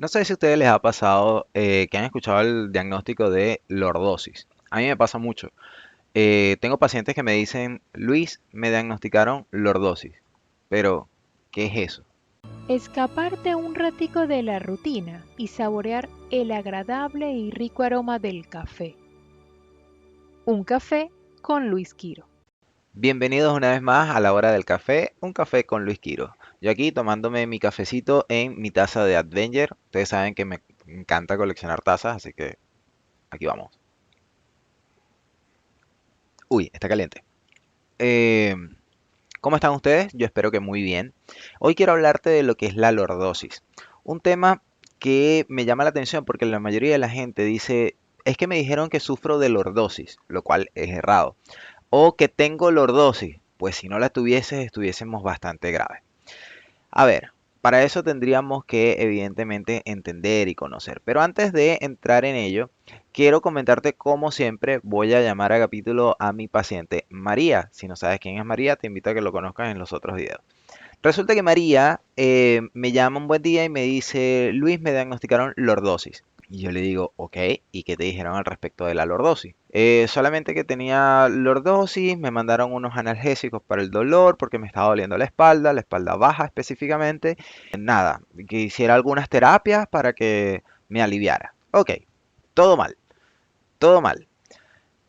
No sé si a ustedes les ha pasado que han escuchado el diagnóstico de lordosis. A mí me pasa mucho. Tengo pacientes que me dicen, Luis, me diagnosticaron lordosis. Pero, ¿qué es eso? Escaparte un ratico de la rutina y saborear el agradable y rico aroma del café. Un café con Luis Quiro. Bienvenidos una vez más a la hora del café, un café con Luis Quiro. Yo aquí tomándome mi cafecito en mi taza de Advenger. Ustedes saben que me encanta coleccionar tazas, así que aquí vamos. Uy, está caliente. Eh, ¿Cómo están ustedes? Yo espero que muy bien. Hoy quiero hablarte de lo que es la lordosis. Un tema que me llama la atención porque la mayoría de la gente dice, es que me dijeron que sufro de lordosis, lo cual es errado. O que tengo lordosis, pues si no la tuvieses estuviésemos bastante graves. A ver, para eso tendríamos que evidentemente entender y conocer. Pero antes de entrar en ello, quiero comentarte como siempre voy a llamar a capítulo a mi paciente María. Si no sabes quién es María, te invito a que lo conozcas en los otros videos. Resulta que María me llama un buen día y me dice, Luis, me diagnosticaron lordosis. Y yo le digo, ok, ¿y qué te dijeron al respecto de la lordosis? Solamente que tenía lordosis, me mandaron unos analgésicos para el dolor porque me estaba doliendo la espalda baja específicamente. Nada, que hiciera algunas terapias para que me aliviara. Ok, todo mal, todo mal.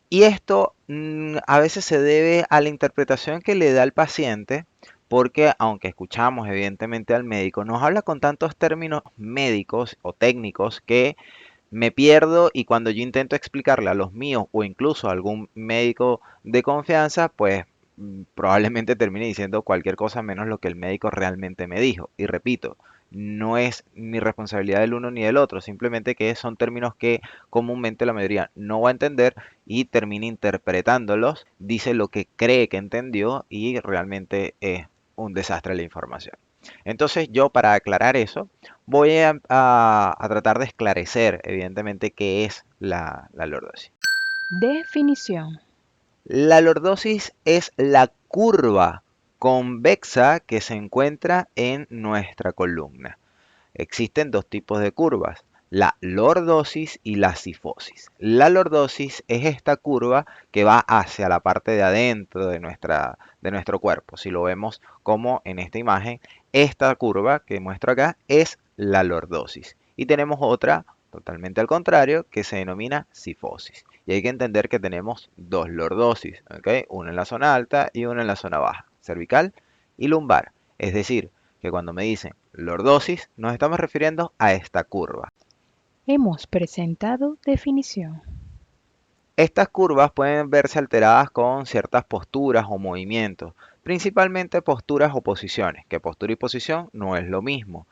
Y esto a veces se debe a la interpretación que le da el paciente, porque aunque escuchamos evidentemente al médico, nos habla con tantos términos médicos o técnicos que me pierdo y cuando yo intento explicarle a los míos o incluso a algún médico de confianza, pues probablemente termine diciendo cualquier cosa menos lo que el médico realmente me dijo. Y repito, no es ni responsabilidad del uno ni del otro, simplemente que son términos que comúnmente la mayoría no va a entender y termina interpretándolos, dice lo que cree que entendió y realmente es un desastre la información. Entonces yo para aclarar eso voy a tratar de esclarecer evidentemente qué es la lordosis. Definición. La lordosis es la curva convexa que se encuentra en nuestra columna. Existen dos tipos de curvas, la lordosis y la cifosis. La lordosis es esta curva que va hacia la parte de adentro de nuestro cuerpo. Si lo vemos como en esta imagen, esta curva que muestro acá es la lordosis. Y tenemos otra totalmente al contrario que se denomina cifosis. Y hay que entender que tenemos dos lordosis, ¿ok? Una en la zona alta y una en la zona baja, cervical y lumbar. Es decir, que cuando me dicen lordosis, nos estamos refiriendo a esta curva. Hemos presentado definición. Estas curvas pueden verse alteradas con ciertas posturas o movimientos, principalmente posturas o posiciones, que postura y posición no es lo mismo.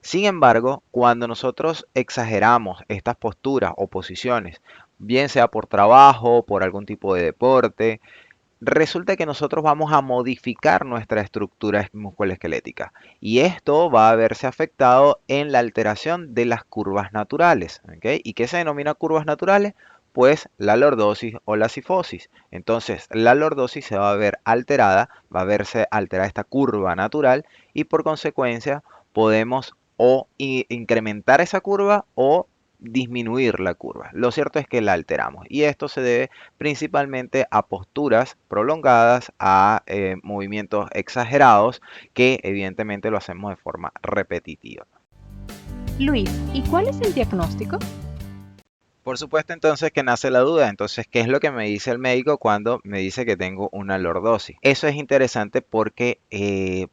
Sin embargo, cuando nosotros exageramos estas posturas o posiciones, bien sea por trabajo, por algún tipo de deporte, resulta que nosotros vamos a modificar nuestra estructura musculoesquelética y esto va a verse afectado en la alteración de las curvas naturales. ¿Ok? ¿Y qué se denomina curvas naturales? Pues la lordosis o la cifosis. Entonces la lordosis se va a ver alterada, va a verse alterada esta curva natural y por consecuencia podemos o incrementar esa curva o disminuir la curva. Lo cierto es que la alteramos y esto se debe principalmente a posturas prolongadas, a movimientos exagerados que evidentemente lo hacemos de forma repetitiva. Luis, ¿y cuál es el diagnóstico? Por supuesto entonces que nace la duda, entonces, ¿qué es lo que me dice el médico cuando me dice que tengo una lordosis? Eso es interesante porque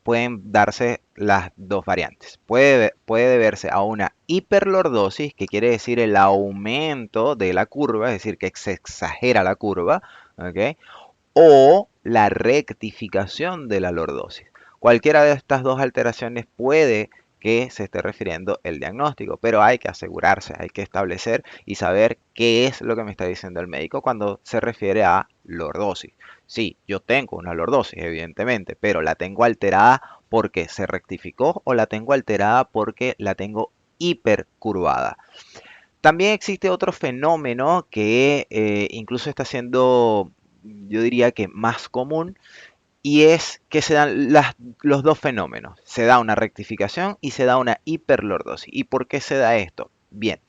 pueden darse las dos variantes. Puede deberse a una hiperlordosis, que quiere decir el aumento de la curva, es decir, que se exagera la curva, ¿ok? O la rectificación de la lordosis. Cualquiera de estas dos alteraciones puede que se esté refiriendo el diagnóstico, pero hay que asegurarse, hay que establecer y saber qué es lo que me está diciendo el médico cuando se refiere a lordosis. Sí, yo tengo una lordosis, evidentemente, pero la tengo alterada porque se rectificó o la tengo alterada porque la tengo hipercurvada. También existe otro fenómeno que incluso está siendo, yo diría que más común, y es que se dan los dos fenómenos. Se da una rectificación y se da una hiperlordosis. ¿Y por qué se da esto? Bien,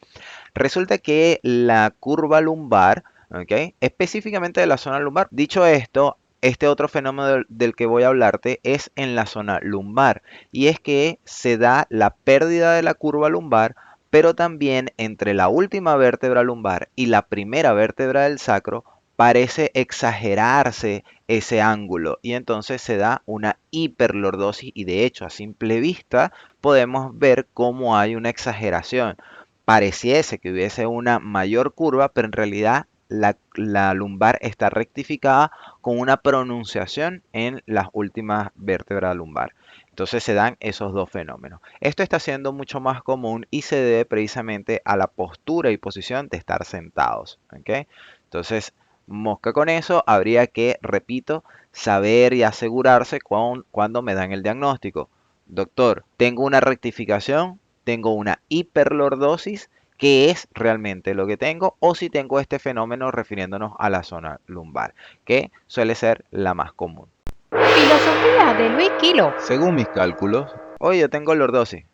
resulta que la curva lumbar, ¿ok? Específicamente de la zona lumbar. Dicho esto, este otro fenómeno del que voy a hablarte es en la zona lumbar. Y es que se da la pérdida de la curva lumbar, pero también entre la última vértebra lumbar y la primera vértebra del sacro parece exagerarse ese ángulo y entonces se da una hiperlordosis y de hecho a simple vista podemos ver cómo hay una exageración. Pareciese que hubiese una mayor curva, pero en realidad la lumbar está rectificada con una pronunciación en las últimas vértebras lumbar. Entonces se dan esos dos fenómenos. Esto está siendo mucho más común y se debe precisamente a la postura y posición de estar sentados. ¿Ok? Entonces, mosca con eso, habría que, repito, saber y asegurarse cuando me dan el diagnóstico. Doctor, tengo una rectificación, tengo una hiperlordosis, ¿qué es realmente lo que tengo? O si tengo este fenómeno refiriéndonos a la zona lumbar, que suele ser la más común. Filosofía de Luis Quilo. Según mis cálculos, hoy yo tengo lordosis.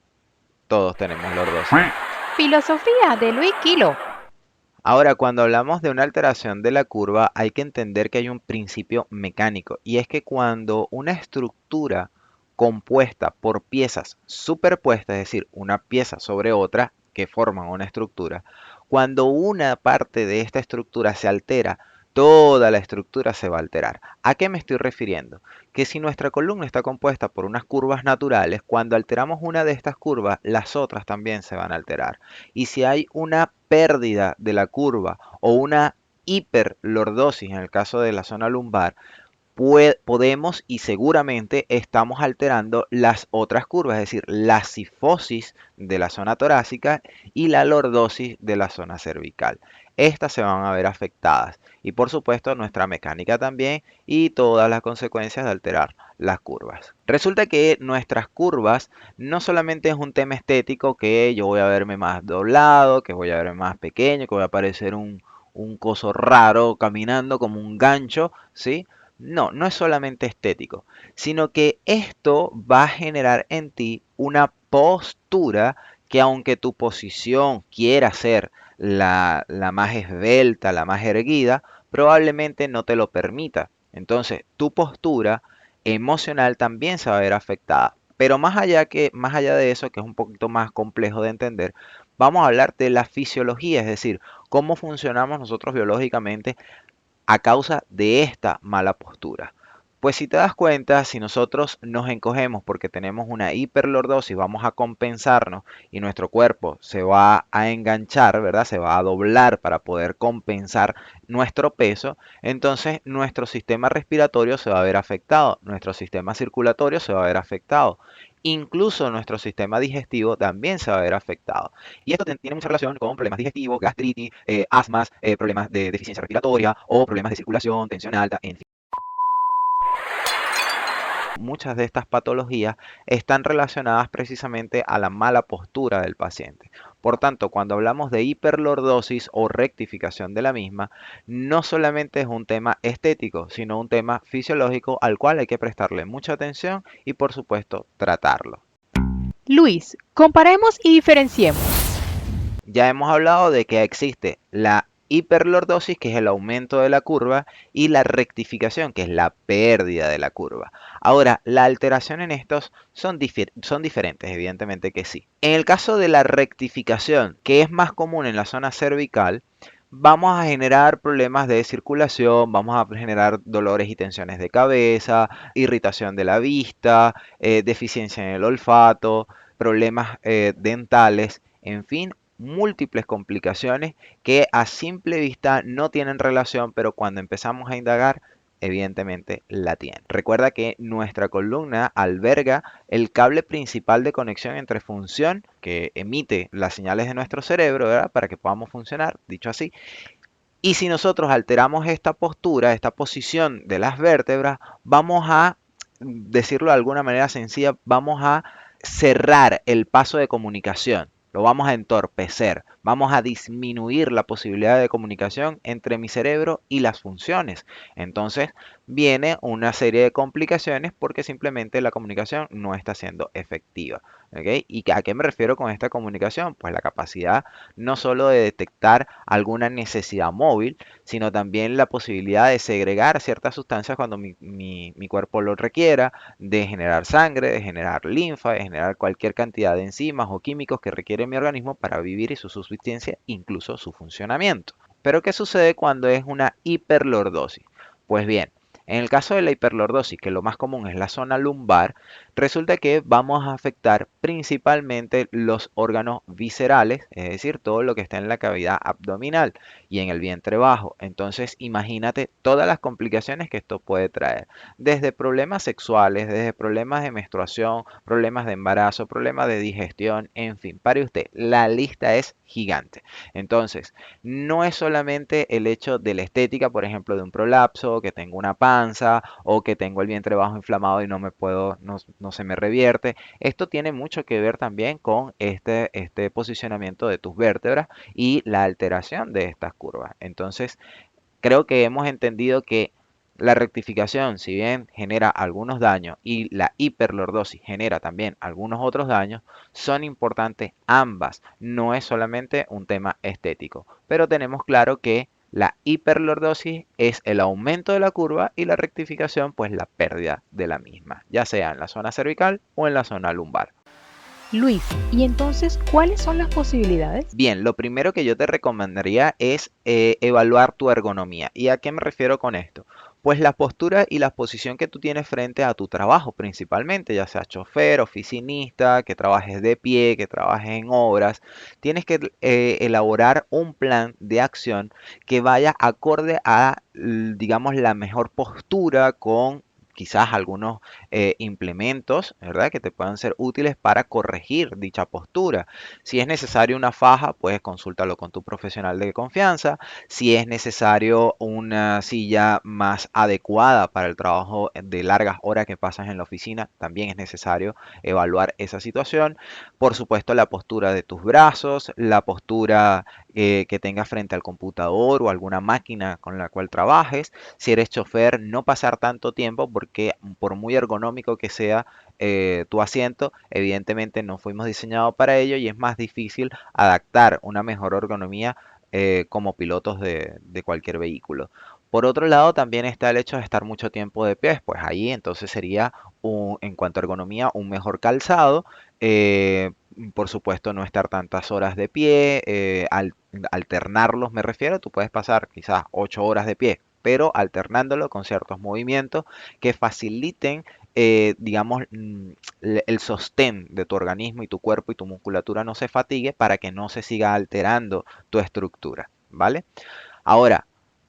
Todos tenemos lordosis. Filosofía de Luis Quilo. Ahora, cuando hablamos de una alteración de la curva, hay que entender que hay un principio mecánico y es que cuando una estructura compuesta por piezas superpuestas, es decir, una pieza sobre otra que forman una estructura, cuando una parte de esta estructura se altera, toda la estructura se va a alterar. ¿A qué me estoy refiriendo? Que si nuestra columna está compuesta por unas curvas naturales, cuando alteramos una de estas curvas, las otras también se van a alterar. Y si hay una pérdida de la curva o una hiperlordosis en el caso de la zona lumbar, podemos y seguramente estamos alterando las otras curvas, es decir, la cifosis de la zona torácica y la lordosis de la zona cervical. Estas se van a ver afectadas y por supuesto nuestra mecánica también y todas las consecuencias de alterar las curvas. Resulta que nuestras curvas no solamente es un tema estético que yo voy a verme más doblado, que voy a verme más pequeño, que voy a parecer un coso raro caminando como un gancho, ¿sí? No, no es solamente estético, sino que esto va a generar en ti una postura que aunque tu posición quiera ser la más esbelta, la más erguida, probablemente no te lo permita. Entonces, tu postura emocional también se va a ver afectada. Pero más allá de eso, que es un poquito más complejo de entender, vamos a hablar de la fisiología, es decir, cómo funcionamos nosotros biológicamente a causa de esta mala postura. Pues si te das cuenta, si nosotros nos encogemos porque tenemos una hiperlordosis, vamos a compensarnos y nuestro cuerpo se va a enganchar, ¿verdad? Se va a doblar para poder compensar nuestro peso, entonces nuestro sistema respiratorio se va a ver afectado, nuestro sistema circulatorio se va a ver afectado. Incluso nuestro sistema digestivo también se va a ver afectado. Y esto tiene mucha relación con problemas digestivos, gastritis, asmas, problemas de deficiencia respiratoria o problemas de circulación, tensión alta, en fin. Muchas de estas patologías están relacionadas precisamente a la mala postura del paciente. Por tanto, cuando hablamos de hiperlordosis o rectificación de la misma, no solamente es un tema estético, sino un tema fisiológico al cual hay que prestarle mucha atención y, por supuesto, tratarlo. Luis, comparemos y diferenciemos. Ya hemos hablado de que existe la hiperlordosis, que es el aumento de la curva, y la rectificación, que es la pérdida de la curva. Ahora, la alteración en estos son diferentes, evidentemente que sí. En el caso de la rectificación, que es más común en la zona cervical, vamos a generar problemas de circulación, vamos a generar dolores y tensiones de cabeza, irritación de la vista, deficiencia en el olfato, problemas dentales, en fin, múltiples complicaciones que a simple vista no tienen relación, pero cuando empezamos a indagar, evidentemente la tienen. Recuerda que nuestra columna alberga el cable principal de conexión entre función, que emite las señales de nuestro cerebro, ¿verdad? Para que podamos funcionar, dicho así. Y si nosotros alteramos esta postura, esta posición de las vértebras, vamos a, decirlo de alguna manera sencilla, vamos a cerrar el paso de comunicación, lo vamos a entorpecer, vamos a disminuir la posibilidad de comunicación entre mi cerebro y las funciones. Entonces viene una serie de complicaciones porque simplemente la comunicación no está siendo efectiva. ¿Ok? ¿Y a qué me refiero con esta comunicación? Pues la capacidad no solo de detectar alguna necesidad móvil, sino también la posibilidad de segregar ciertas sustancias cuando mi cuerpo lo requiera, de generar sangre, de generar linfa, de generar cualquier cantidad de enzimas o químicos que requiere mi organismo para vivir y su subsistencia, incluso su funcionamiento. Pero ¿qué sucede cuando es una hiperlordosis? Pues bien, en el caso de la hiperlordosis, que lo más común es la zona lumbar, resulta que vamos a afectar principalmente los órganos viscerales, es decir, todo lo que está en la cavidad abdominal y en el vientre bajo. Entonces, imagínate todas las complicaciones que esto puede traer, desde problemas sexuales, desde problemas de menstruación, problemas de embarazo, problemas de digestión, en fin, pare usted, la lista es gigante. Entonces, no es solamente el hecho de la estética, por ejemplo, de un prolapso, que tengo una panza o que tengo el vientre bajo inflamado y no se me revierte. Esto tiene mucho que ver también con este posicionamiento de tus vértebras y la alteración de estas curvas. Entonces, creo que hemos entendido que la rectificación, si bien genera algunos daños y la hiperlordosis genera también algunos otros daños, son importantes ambas. No es solamente un tema estético, pero tenemos claro que la hiperlordosis es el aumento de la curva y la rectificación, pues la pérdida de la misma, ya sea en la zona cervical o en la zona lumbar. Luis, ¿y entonces cuáles son las posibilidades? Bien, lo primero que yo te recomendaría es evaluar tu ergonomía. ¿Y a qué me refiero con esto? Pues la postura y la posición que tú tienes frente a tu trabajo principalmente, ya sea chofer, oficinista, que trabajes de pie, que trabajes en obras, tienes que elaborar un plan de acción que vaya acorde a, digamos, la mejor postura con quizás algunos implementos, ¿verdad? Que te puedan ser útiles para corregir dicha postura. Si es necesario una faja, pues consúltalo con tu profesional de confianza. Si es necesario una silla más adecuada para el trabajo de largas horas que pasas en la oficina, también es necesario evaluar esa situación. Por supuesto, la postura de tus brazos, la postura que tengas frente al computador o alguna máquina con la cual trabajes. Si eres chofer, no pasar tanto tiempo porque por muy ergonómico que sea tu asiento, evidentemente no fuimos diseñados para ello y es más difícil adaptar una mejor ergonomía como pilotos de cualquier vehículo. Por otro lado, también está el hecho de estar mucho tiempo de pie, pues ahí entonces sería en cuanto a ergonomía un mejor calzado. Por supuesto, no estar tantas horas de pie, alternarlos me refiero, tú puedes pasar quizás 8 horas de pie, pero alternándolo con ciertos movimientos que faciliten digamos, el sostén de tu organismo y tu cuerpo y tu musculatura no se fatigue para que no se siga alterando tu estructura, ¿vale? Ahora,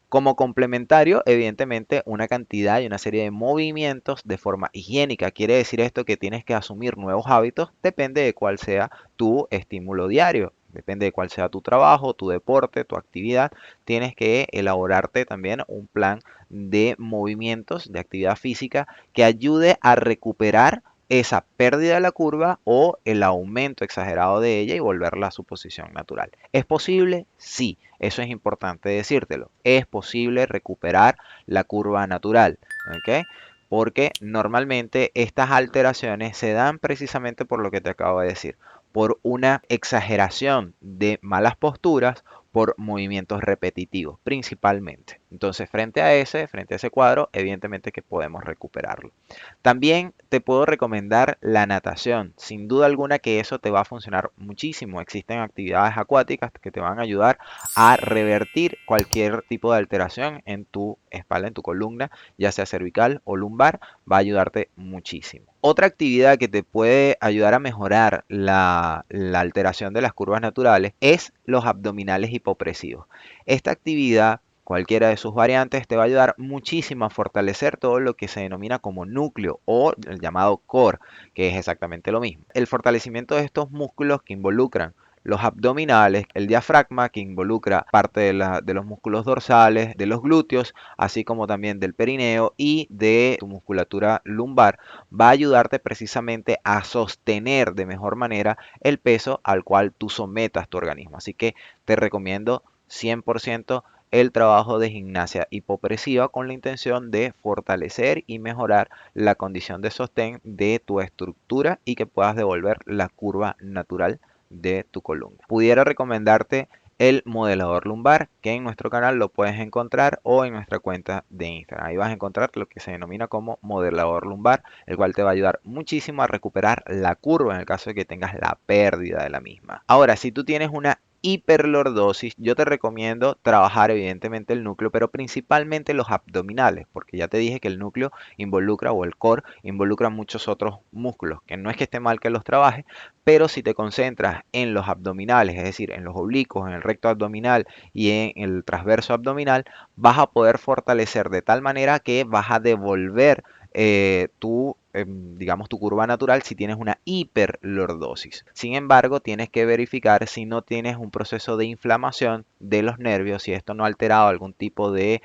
como complementario, evidentemente, una cantidad y una serie de movimientos de forma higiénica. Quiere decir esto que tienes que asumir nuevos hábitos, depende de cuál sea tu estímulo diario, depende de cuál sea tu trabajo, tu deporte, tu actividad. Tienes que elaborarte también un plan de movimientos, de actividad física que ayude a recuperar esa pérdida de la curva o el aumento exagerado de ella y volverla a su posición natural. ¿Es posible? Sí. Eso es importante decírtelo. Es posible recuperar la curva natural, ¿ok? Porque normalmente estas alteraciones se dan precisamente por lo que te acabo de decir, por una exageración de malas posturas, por movimientos repetitivos, principalmente. Entonces, frente a ese cuadro, evidentemente que podemos recuperarlo. También te puedo recomendar la natación. Sin duda alguna que eso te va a funcionar muchísimo. Existen actividades acuáticas que te van a ayudar a revertir cualquier tipo de alteración en tu espalda, en tu columna, ya sea cervical o lumbar, va a ayudarte muchísimo. Otra actividad que te puede ayudar a mejorar la alteración de las curvas naturales es los abdominales hipopresivos. Esta actividad, cualquiera de sus variantes, te va a ayudar muchísimo a fortalecer todo lo que se denomina como núcleo o el llamado core, que es exactamente lo mismo. El fortalecimiento de estos músculos que involucran los abdominales, el diafragma que involucra parte de los músculos dorsales, de los glúteos, así como también del perineo y de tu musculatura lumbar, va a ayudarte precisamente a sostener de mejor manera el peso al cual tú sometas tu organismo. Así que te recomiendo 100% el trabajo de gimnasia hipopresiva con la intención de fortalecer y mejorar la condición de sostén de tu estructura y que puedas devolver la curva natural de tu columna. Pudiera recomendarte el modelador lumbar, que en nuestro canal lo puedes encontrar o en nuestra cuenta de Instagram. Ahí vas a encontrar lo que se denomina como modelador lumbar, el cual te va a ayudar muchísimo a recuperar la curva en el caso de que tengas la pérdida de la misma. Ahora, si tú tienes una hiperlordosis, yo te recomiendo trabajar evidentemente el núcleo, pero principalmente los abdominales, porque ya te dije que el núcleo involucra, o el core involucra muchos otros músculos, que no es que esté mal que los trabajes, pero si te concentras en los abdominales, es decir, en los oblicuos, en el recto abdominal y en el transverso abdominal, vas a poder fortalecer de tal manera que vas a devolver digamos, tu curva natural si tienes una hiperlordosis. Sin embargo, tienes que verificar si no tienes un proceso de inflamación de los nervios, si esto no ha alterado algún tipo de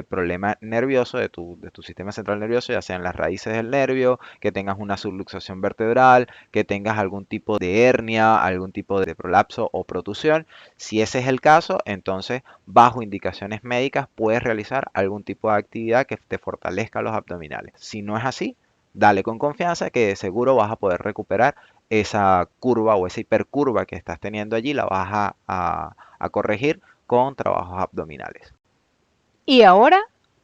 problema nervioso de tu sistema central nervioso, ya sea en las raíces del nervio, que tengas una subluxación vertebral, que tengas algún tipo de hernia, algún tipo de prolapso o protusión. Si ese es el caso, entonces bajo indicaciones médicas puedes realizar algún tipo de actividad que te fortalezca los abdominales. Si no es así, dale con confianza que de seguro vas a poder recuperar esa curva o esa hipercurva que estás teniendo allí, la vas a corregir con trabajos abdominales. Y ahora,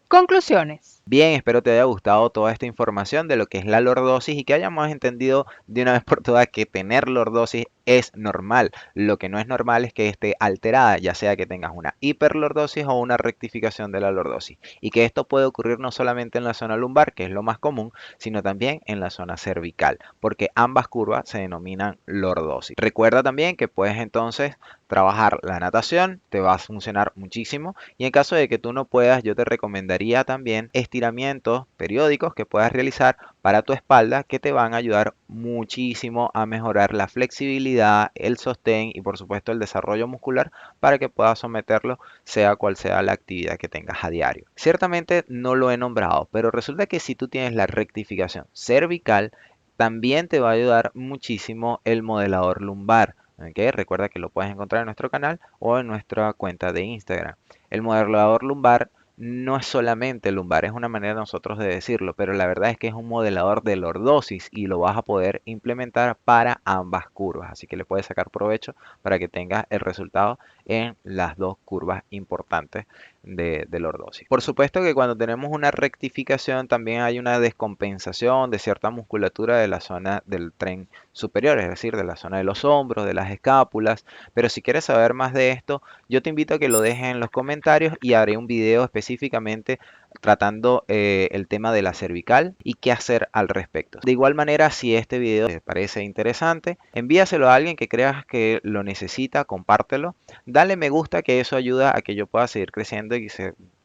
conclusiones. Bien, espero te haya gustado toda esta información de lo que es la lordosis y que hayamos entendido de una vez por todas que tener lordosis es normal. Lo que no es normal es que esté alterada, ya sea que tengas una hiperlordosis o una rectificación de la lordosis. Y que esto puede ocurrir no solamente en la zona lumbar, que es lo más común, sino también en la zona cervical, porque ambas curvas se denominan lordosis. Recuerda también que puedes entonces trabajar la natación, te va a funcionar muchísimo. Y en caso de que tú no puedas, yo te recomendaría también estiramientos periódicos que puedas realizar para tu espalda que te van a ayudar muchísimo a mejorar la flexibilidad, el sostén y por supuesto el desarrollo muscular para que puedas someterlo sea cual sea la actividad que tengas a diario. Ciertamente no lo he nombrado, pero resulta que si tú tienes la rectificación cervical, también te va a ayudar muchísimo el modelador lumbar. ¿Ok? Recuerda que lo puedes encontrar en nuestro canal o en nuestra cuenta de Instagram. El modelador lumbar no es solamente lumbar, es una manera de nosotros de decirlo, pero la verdad es que es un modelador de lordosis y lo vas a poder implementar para ambas curvas. Así que le puedes sacar provecho para que tengas el resultado en las dos curvas importantes de lordosis. Por supuesto que cuando tenemos una rectificación también hay una descompensación de cierta musculatura de la zona del tren superior, es decir, de la zona de los hombros, de las escápulas. Pero si quieres saber más de esto, yo te invito a que lo dejes en los comentarios y haré un video específicamente tratando el tema de la cervical y qué hacer al respecto. De igual manera, si este video te parece interesante, envíaselo a alguien que creas que lo necesita, compártelo, dale me gusta, que eso ayuda a que yo pueda seguir creciendo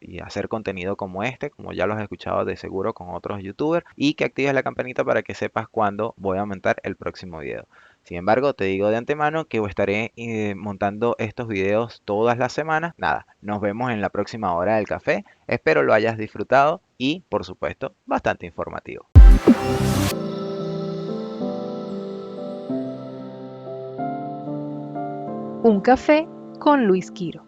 y hacer contenido como este, como ya lo has escuchado de seguro con otros youtubers, y que actives la campanita para que sepas cuándo voy a aumentar el próximo video. Sin embargo, te digo de antemano que estaré montando estos videos todas las semanas. Nada, nos vemos en la próxima hora del café. Espero lo hayas disfrutado y, por supuesto, bastante informativo. Un café con Luis Quiro.